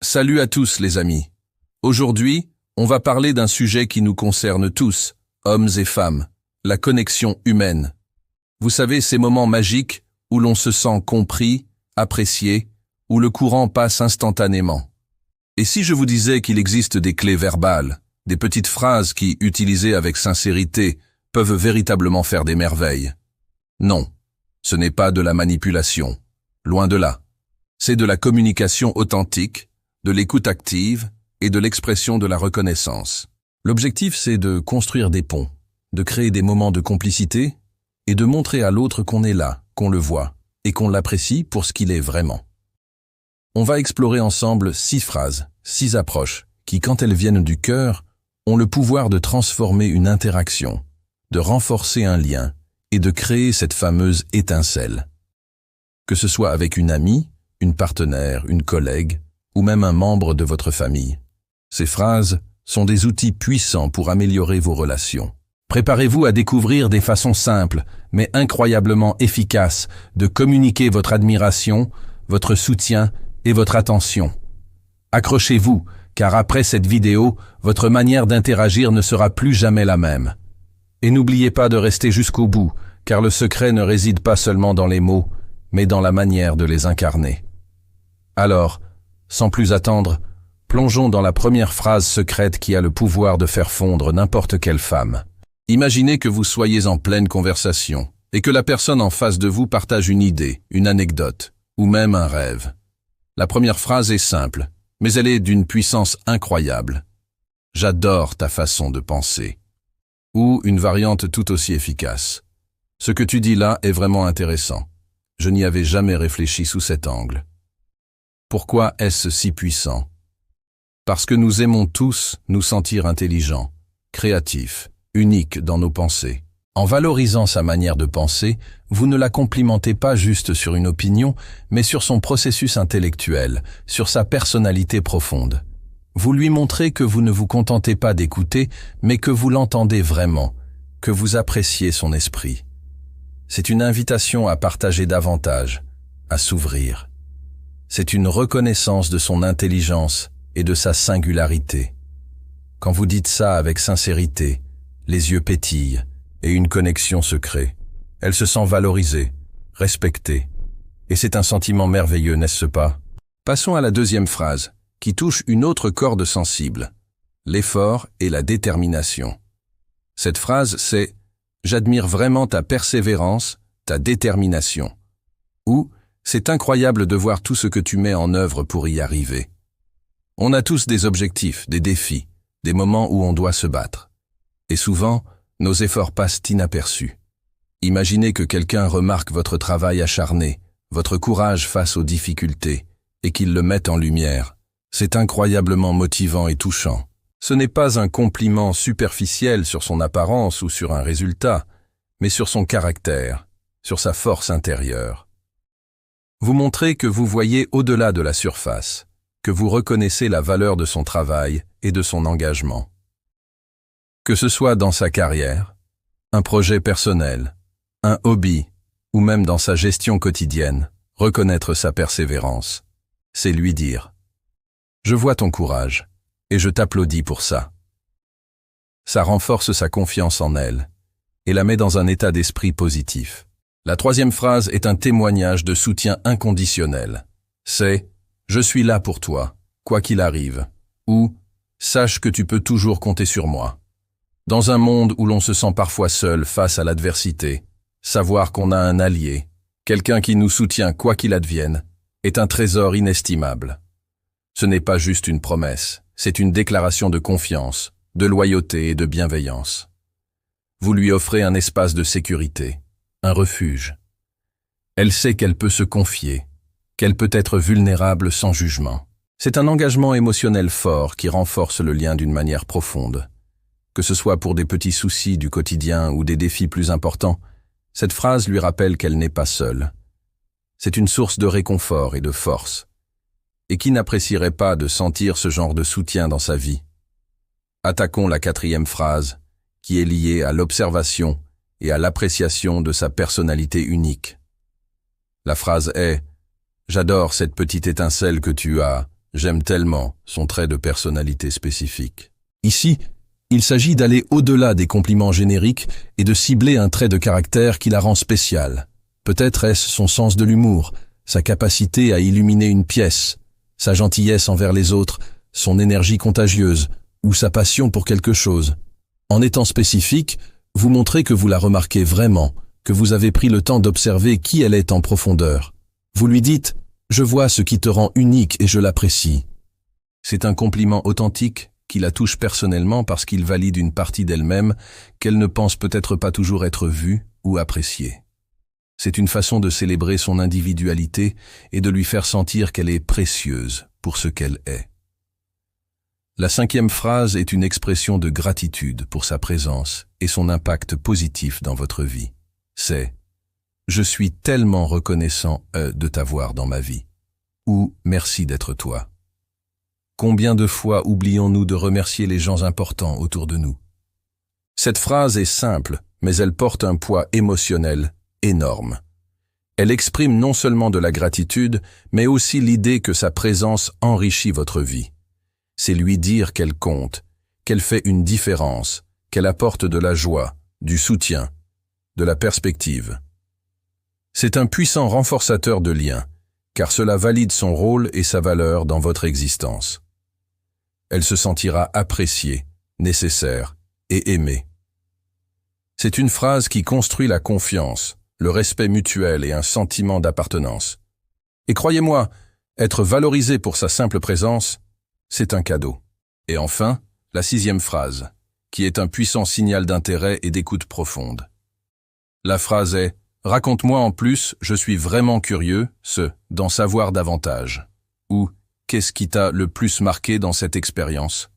Salut à tous les amis. Aujourd'hui, on va parler d'un sujet qui nous concerne tous, hommes et femmes, la connexion humaine. Vous savez, ces moments magiques où l'on se sent compris, apprécié, où le courant passe instantanément. Et si je vous disais qu'il existe des clés verbales, des petites phrases qui, utilisées avec sincérité, peuvent véritablement faire des merveilles? Non, ce n'est pas de la manipulation, loin de là. C'est de la communication authentique, de l'écoute active et de l'expression de la reconnaissance. L'objectif, c'est de construire des ponts, de créer des moments de complicité et de montrer à l'autre qu'on est là, qu'on le voit et qu'on l'apprécie pour ce qu'il est vraiment. On va explorer ensemble 6 phrases, 6 approches qui, quand elles viennent du cœur, ont le pouvoir de transformer une interaction, de renforcer un lien et de créer cette fameuse étincelle. Que ce soit avec une amie, une partenaire, une collègue ou même un membre de votre famille. Ces phrases sont des outils puissants pour améliorer vos relations. Préparez-vous à découvrir des façons simples, mais incroyablement efficaces de communiquer votre admiration, votre soutien et votre attention. Accrochez-vous, car après cette vidéo, votre manière d'interagir ne sera plus jamais la même. Et n'oubliez pas de rester jusqu'au bout, car le secret ne réside pas seulement dans les mots, mais dans la manière de les incarner. Alors, sans plus attendre, plongeons dans la première phrase secrète qui a le pouvoir de faire fondre n'importe quelle femme. Imaginez que vous soyez en pleine conversation et que la personne en face de vous partage une idée, une anecdote ou même un rêve. La première phrase est simple, mais elle est d'une puissance incroyable. « J'adore ta façon de penser » ou une variante tout aussi efficace. « Ce que tu dis là est vraiment intéressant. Je n'y avais jamais réfléchi sous cet angle. » Pourquoi est-ce si puissant? Parce que nous aimons tous nous sentir intelligents, créatifs, uniques dans nos pensées. En valorisant sa manière de penser, vous ne la complimentez pas juste sur une opinion, mais sur son processus intellectuel, sur sa personnalité profonde. Vous lui montrez que vous ne vous contentez pas d'écouter, mais que vous l'entendez vraiment, que vous appréciez son esprit. C'est une invitation à partager davantage, à s'ouvrir. C'est une reconnaissance de son intelligence et de sa singularité. Quand vous dites ça avec sincérité, les yeux pétillent et une connexion se crée. Elle se sent valorisée, respectée. Et c'est un sentiment merveilleux, n'est-ce pas? Passons à la deuxième phrase, qui touche une autre corde sensible, l'effort et la détermination. Cette phrase, c'est « J'admire vraiment ta persévérance, ta détermination » ou « C'est incroyable de voir tout ce que tu mets en œuvre pour y arriver ». On a tous des objectifs, des défis, des moments où on doit se battre. Et souvent, nos efforts passent inaperçus. Imaginez que quelqu'un remarque votre travail acharné, votre courage face aux difficultés, et qu'il le mette en lumière. C'est incroyablement motivant et touchant. Ce n'est pas un compliment superficiel sur son apparence ou sur un résultat, mais sur son caractère, sur sa force intérieure. Vous montrez que vous voyez au-delà de la surface, que vous reconnaissez la valeur de son travail et de son engagement. Que ce soit dans sa carrière, un projet personnel, un hobby ou même dans sa gestion quotidienne, reconnaître sa persévérance, c'est lui dire « Je vois ton courage et je t'applaudis pour ça ». Ça renforce sa confiance en elle et la met dans un état d'esprit positif. La troisième phrase est un témoignage de soutien inconditionnel. C'est « Je suis là pour toi, quoi qu'il arrive » ou « Sache que tu peux toujours compter sur moi ». Dans un monde où l'on se sent parfois seul face à l'adversité, savoir qu'on a un allié, quelqu'un qui nous soutient quoi qu'il advienne, est un trésor inestimable. Ce n'est pas juste une promesse, c'est une déclaration de confiance, de loyauté et de bienveillance. Vous lui offrez un espace de sécurité, un refuge. Elle sait qu'elle peut se confier, qu'elle peut être vulnérable sans jugement. C'est un engagement émotionnel fort qui renforce le lien d'une manière profonde. Que ce soit pour des petits soucis du quotidien ou des défis plus importants, cette phrase lui rappelle qu'elle n'est pas seule. C'est une source de réconfort et de force. Et qui n'apprécierait pas de sentir ce genre de soutien dans sa vie? Attaquons la quatrième phrase, qui est liée à l'observation et à l'appréciation de sa personnalité unique. La phrase est « J'adore cette petite étincelle que tu as, J'aime tellement son trait de personnalité spécifique. Ici, il s'agit d'aller au-delà des compliments génériques et de cibler un trait de caractère qui la rend spéciale. Peut-être est-ce son sens de l'humour, sa capacité à illuminer une pièce, sa gentillesse envers les autres, son énergie contagieuse ou sa passion pour quelque chose. En étant spécifique, vous montrez que vous la remarquez vraiment, que vous avez pris le temps d'observer qui elle est en profondeur. Vous lui dites « Je vois ce qui te rend unique et je l'apprécie ». C'est un compliment authentique qui la touche personnellement parce qu'il valide une partie d'elle-même qu'elle ne pense peut-être pas toujours être vue ou appréciée. C'est une façon de célébrer son individualité et de lui faire sentir qu'elle est précieuse pour ce qu'elle est. La 5e phrase est une expression de gratitude pour sa présence et son impact positif dans votre vie. C'est « Je suis tellement reconnaissant de t'avoir dans ma vie » ou « Merci d'être toi ». Combien de fois oublions-nous de remercier les gens importants autour de nous? Cette phrase est simple, mais elle porte un poids émotionnel énorme. Elle exprime non seulement de la gratitude, mais aussi l'idée que sa présence enrichit votre vie. C'est lui dire qu'elle compte, qu'elle fait une différence, qu'elle apporte de la joie, du soutien, de la perspective. C'est un puissant renforçateur de liens, car cela valide son rôle et sa valeur dans votre existence. Elle se sentira appréciée, nécessaire et aimée. C'est une phrase qui construit la confiance, le respect mutuel et un sentiment d'appartenance. Et croyez-moi, être valorisé pour sa simple présence, c'est un cadeau. Et enfin, la 6e phrase, qui est un puissant signal d'intérêt et d'écoute profonde. La phrase est « Raconte-moi en plus, je suis vraiment curieux, d'en savoir davantage » ou « Qu'est-ce qui t'a le plus marqué dans cette expérience ?»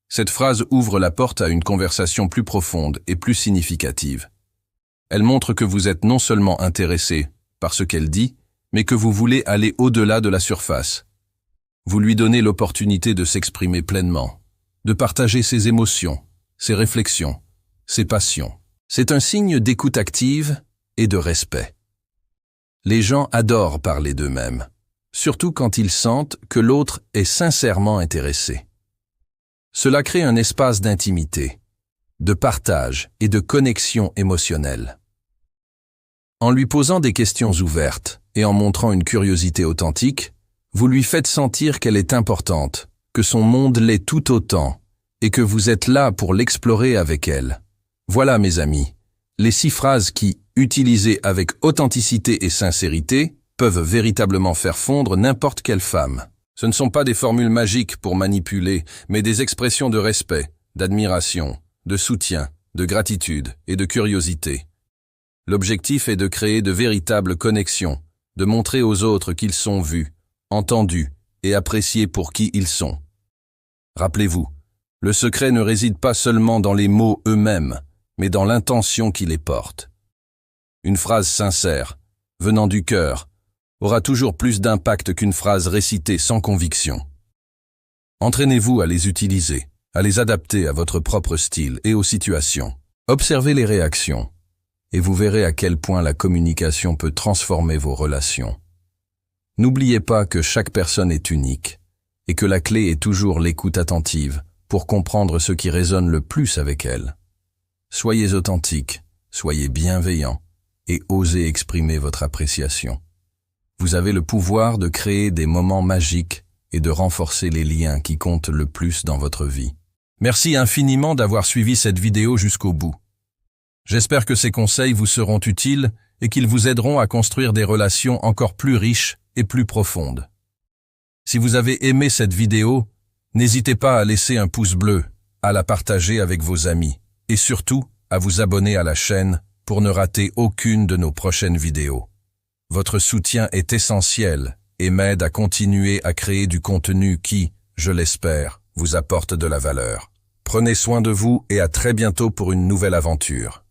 Cette phrase ouvre la porte à une conversation plus profonde et plus significative. Elle montre que vous êtes non seulement intéressé par ce qu'elle dit, mais que vous voulez aller au-delà de la surface. Vous lui donnez l'opportunité de s'exprimer pleinement, de partager ses émotions, ses réflexions, ses passions. C'est un signe d'écoute active et de respect. Les gens adorent parler d'eux-mêmes, surtout quand ils sentent que l'autre est sincèrement intéressé. Cela crée un espace d'intimité, de partage et de connexion émotionnelle. En lui posant des questions ouvertes et en montrant une curiosité authentique, vous lui faites sentir qu'elle est importante, que son monde l'est tout autant, et que vous êtes là pour l'explorer avec elle. Voilà, mes amis, les 6 phrases qui, utilisées avec authenticité et sincérité, peuvent véritablement faire fondre n'importe quelle femme. Ce ne sont pas des formules magiques pour manipuler, mais des expressions de respect, d'admiration, de soutien, de gratitude et de curiosité. L'objectif est de créer de véritables connexions, de montrer aux autres qu'ils sont vus, entendus et appréciés pour qui ils sont. Rappelez-vous, le secret ne réside pas seulement dans les mots eux-mêmes, mais dans l'intention qui les porte. Une phrase sincère, venant du cœur, aura toujours plus d'impact qu'une phrase récitée sans conviction. Entraînez-vous à les utiliser, à les adapter à votre propre style et aux situations. Observez les réactions, et vous verrez à quel point la communication peut transformer vos relations. N'oubliez pas que chaque personne est unique, et que la clé est toujours l'écoute attentive pour comprendre ce qui résonne le plus avec elle. Soyez authentique, soyez bienveillant, et osez exprimer votre appréciation. Vous avez le pouvoir de créer des moments magiques et de renforcer les liens qui comptent le plus dans votre vie. Merci infiniment d'avoir suivi cette vidéo jusqu'au bout. J'espère que ces conseils vous seront utiles et qu'ils vous aideront à construire des relations encore plus riches et plus profondes. Si vous avez aimé cette vidéo, n'hésitez pas à laisser un pouce bleu, à la partager avec vos amis et surtout à vous abonner à la chaîne pour ne rater aucune de nos prochaines vidéos. Votre soutien est essentiel et m'aide à continuer à créer du contenu qui, je l'espère, vous apporte de la valeur. Prenez soin de vous et à très bientôt pour une nouvelle aventure.